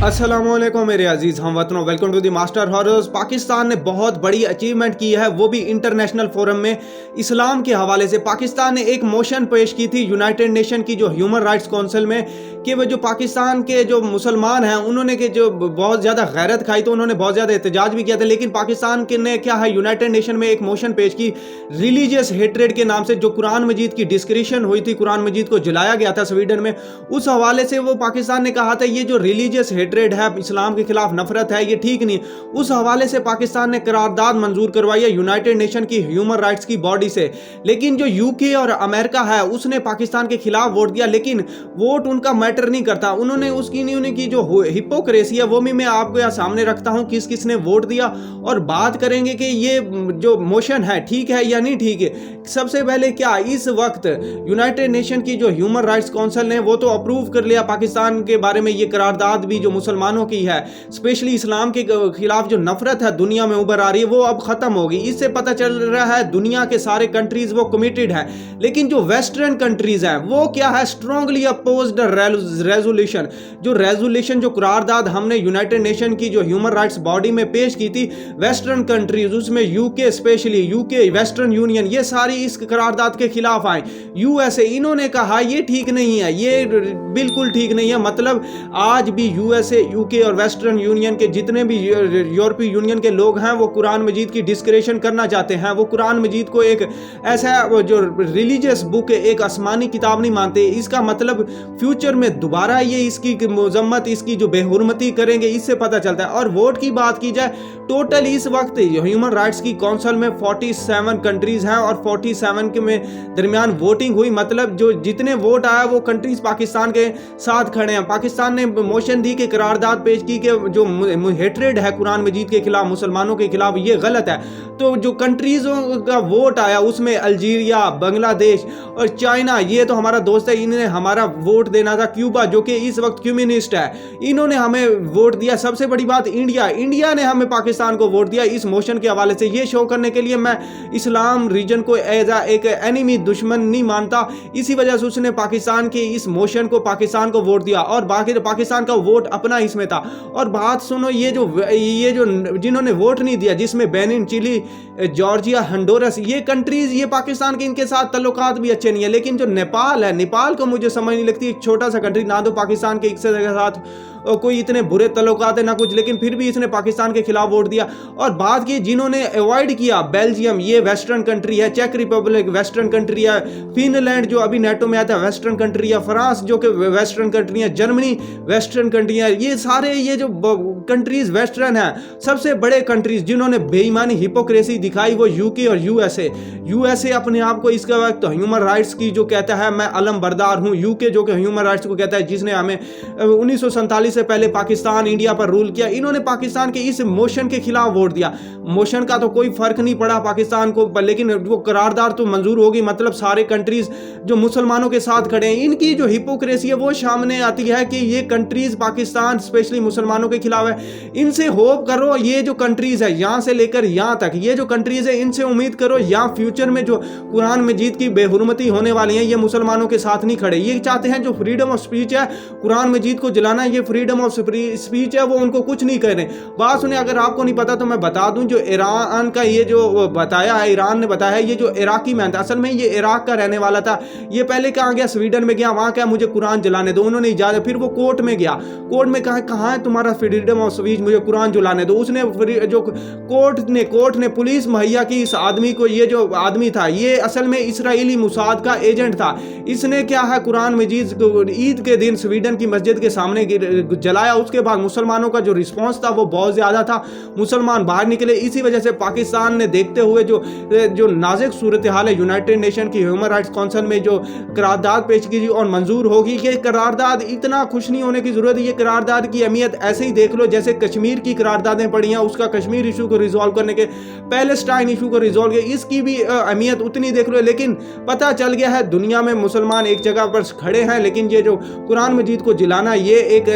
अस्सलाम वालेकुम मेरे अजीज हम वतनों, welcome to the master horrors. Pakistan ने बहुत बड़ी अचीवमेंट की है, वो भी इंटरनेशनल फोरम में। इस्लाम के हवाले से पाकिस्तान ने एक मोशन पेश की थी यूनाइटेड नेशन की जो ह्यूमन राइट्स काउंसिल में, कि वो जो पाकिस्तान के जो मुसलमान हैं उन्होंने के जो बहुत ज़्यादा गैरत खाई, तो उन्होंने बहुत ज़्यादा एहतजाज भी किया था। लेकिन पाकिस्तान के ने क्या है, यूनाइटेड नेशन में एक मोशन पेश की रिलीजियस हेट्रेड के नाम से, जो कुरान मजीद की डिस्क्रिप्शन हुई थी, कुरान मजीद को जलाया गया था स्वीडन में। उस हवाले से वो पाकिस्तान ने कहा था ये जो रिलीजियस हेट्रेड है, इस्लाम के खिलाफ नफरत है, ये ठीक नहीं। उस हवाले से पाकिस्तान ने करारदाद मंजूर करवाई है यूनाइटेड नेशन की ह्यूमन राइट्स की बॉडी से। लेकिन जो यूके और अमेरिका है उसने पाकिस्तान के खिलाफ वोट दिया, लेकिन वोट उनका मैटर नहीं करता। उन्होंने उसकी नहीं, उनकी जो हिपोक्रेसी है वो भी मैं आपको यहाँ सामने रखता हूँ, किस किस ने वोट दिया, और बात करेंगे कि ये जो मोशन है ठीक है या नहीं ठीक है। सबसे पहले क्या इस वक्त यूनाइटेड नेशन की जो ह्यूमन राइट्स काउंसिल ने वो तो अप्रूव कर लिया पाकिस्तान के बारे में, ये करारदाद भी जो मुसलमानों की है, स्पेशली इस्लाम के खिलाफ जो नफरत है दुनिया में उभर आ रही है वो अब खत्म होगी। इससे पता चल रहा है दुनिया के सारे कंट्रीज वो कमिटेड है। लेकिन जो वेस्टर्न कंट्रीज हैं वो क्या है, स्ट्रांगली अपोज्ड रेजोल्यूशन। जो रेजोल्यूशन, जो करारदाद हमने यूनाइटेड नेशन की जो ह्यूमन राइट्स बॉडी में पेश की थी, वेस्टर्न कंट्रीज उसमें UK, specially UK, western union, ये सारी इस करारदाद के खिलाफ आए। यूएसए, इन्होंने कहा ये ठीक नहीं है, ये बिल्कुल ठीक नहीं है। मतलब आज भी यूएसए, यूके और वेस्टर्न यूनियन के जितने भी यूरोपीय यूनियन के लोग हैं वो कुरान मजीद की डिस्क्रिप्शन करना चाहते हैं। वो कुरान मजीद को एक ऐसा जो रिलीजियस बुक है, एक आसमानी किताब नहीं मानते। इसका मतलब फ्यूचर में दोबारा ये इसकी मजम्मत, इसकी जो बेहुरमती करेंगे, इससे पता चलता है। और वोट की बात की जाए, टोटल इस वक्त ह्यूमन राइट्स की काउंसिल में 47 कंट्रीज हैं और 47 के में दरमियान वोटिंग हुई। मतलब जो जितने वोट आया वो कंट्रीज पाकिस्तान के साथ खड़े हैं। पाकिस्तान ने मोशन दी कि करारदाद पेश की कि जो हेट्रेड है कुरान मजीद के खिलाफ, मुसलमानों के खिलाफ, ये गलत है। तो जो कंट्रीजों का वोट आया उसमें अल्जीरिया, बांग्लादेश और चाइना, ये तो हमारा दोस्त है, इन्हें हमारा वोट देना था। क्यूबा जो कि इस वक्त कम्युनिस्ट है, इन्होंने हमें वोट दिया। सबसे बड़ी बात इंडिया ने हमें पाकिस्तान को वोट दिया इस मोशन के हवाले से। ये शो करने के लिए मैं इस्लाम रीजन को एज एक एनिमी, दुश्मन नहीं मानता, इसी वजह से उसने पाकिस्तान के इस मोशन को, पाकिस्तान को वोट दिया, और बाकी पाकिस्तान का वोट अपना इसमें था। और बात सुनो, ये जो जिन्होंने वोट नहीं दिया, जिसमें बेनिन, चिली, जॉर्जिया, हंडोरस, ये कंट्रीज, ये पाकिस्तान के इनके साथ तल्लुकात भी अच्छे नहीं है। लेकिन जो नेपाल है, नेपाल को मुझे समझ नहीं लगती, एक छोटा सा कंट्री, ना तो पाकिस्तान के साथ कोई इतने बुरे तल्लुकात है ना कुछ, लेकिन फिर भी इसने पाकिस्तान के खिलाफ वोट दिया। और बात की जिन्होंने अवॉइड किया, बेल्जियम, ये वेस्टर्न कंट्री है, चेक रिपब्लिक वेस्टर्न कंट्री है, फिनलैंड जो अभी नेटो में आता है वेस्टर्न कंट्री है, फ्रांस जो कि वेस्टर्न कंट्री है, जर्मनी वेस्टर्न कंट्री है, ये सारे ये जो कंट्रीज वेस्टर्न है। सबसे बड़े कंट्रीज जिन्होंने बेईमानी, हिपोक्रेसी दिखाई वो यूके और यूएसए अपने आप को इसका वक्त ह्यूमन राइट्स की जो कहता है मैं अलम बरदार हूँ। यूके जो कि ह्यूमन राइट्स को कहता है, जिसने हमें 1947 से पहले पाकिस्तान, इंडिया पर रूल किया, इन्होंने पाकिस्तान के इस मोशन के खिलाफ वोट दिया। मोशन का तो कोई फर्क नहीं पड़ा पाकिस्तान को, लेकिन वो करारदाद तो मंजूर होगी। मतलब सारे कंट्रीज जो मुसलमानों के साथ खड़े हैं, इनकी जो हिपोक्रेसी है वो सामने आती है कि ये कंट्रीज पाकिस्तान, स्पेशली मुसलमानों के खिलाफ है। इनसे होप करो, ये जो कंट्रीज है यहां से लेकर यहां तक, ये जो कंट्रीज है इनसे उम्मीद करो या फ्यूचर में जो कुरान मजीद की बेहुरमती होने वाली है, ये मुसलमानों के साथ नहीं खड़े। ये चाहते हैं जो फ्रीडम ऑफ स्पीच है, कुरान मजीद को जलाना, ये फ्रीडम ऑफ स्पीच है, वो उनको कुछ नहीं कर रहे। बात सुने, अगर आपको नहीं पता तो मैं बता दूं, जो ईरान का ये जो बताया है, ईरान ने बताया है, ये जो इराकी मैन था, असल में ये इराक का रहने वाला था। ये पहले कहाँ गया, स्वीडन में गया, वहां क्या मुझे कुरान जलाने दो, उन्होंने इजाजत, फिर वो कोर्ट में गया, कोर्ट में कहा है तुम्हारा फ्रीडम ऑफ स्पीच, मुझे कुरान जलाने दो। उसने जो कोर्ट ने पुलिस मुहैया की इस आदमी को, ये जो आदमी था ये असल में इसराइली मुसाद का एजेंट था। इसने क्या है, कुरान मजीद को ईद के दिन स्वीडन की मस्जिद के सामने जलाया। उसके बाद मुसलमानों का जो रिस्पांस था वो बहुत ज्यादा था, मुसलमान बाहर निकले। इसी वजह से पाकिस्तान ने देखते हुए जो नाजुक सूरत हाल है, यूनाइटेड नेशन की ह्यूमन राइट्स काउंसिल में जो करारदाद पेश की और मंजूर होगी। ये करारदाद इतना खुश नहीं होने की जरूरत है, ये करारदाद की अहमियत ऐसे ही देख लो जैसे कश्मीर की करारदादें पड़ी हैं, उसका कश्मीर इशू को रिजॉल्व करने के, पैलेस्टाइन इशू को रिजॉल्व किया, इसकी भी अहमियत उतनी देख लो। लेकिन पता चल गया है दुनिया में मुसलमान एक जगह पर खड़े हैं, लेकिन ये जो कुरान मजीद को जलाना, ये एक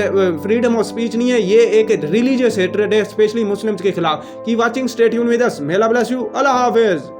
फ्रीडम ऑफ स्पीच नहीं है, ये एक रिलीजियस हेट्रेड है, स्पेशली मुस्लिम्स के खिलाफ। की watching, stay tuned with us, may Allah bless you, Allah Hafiz.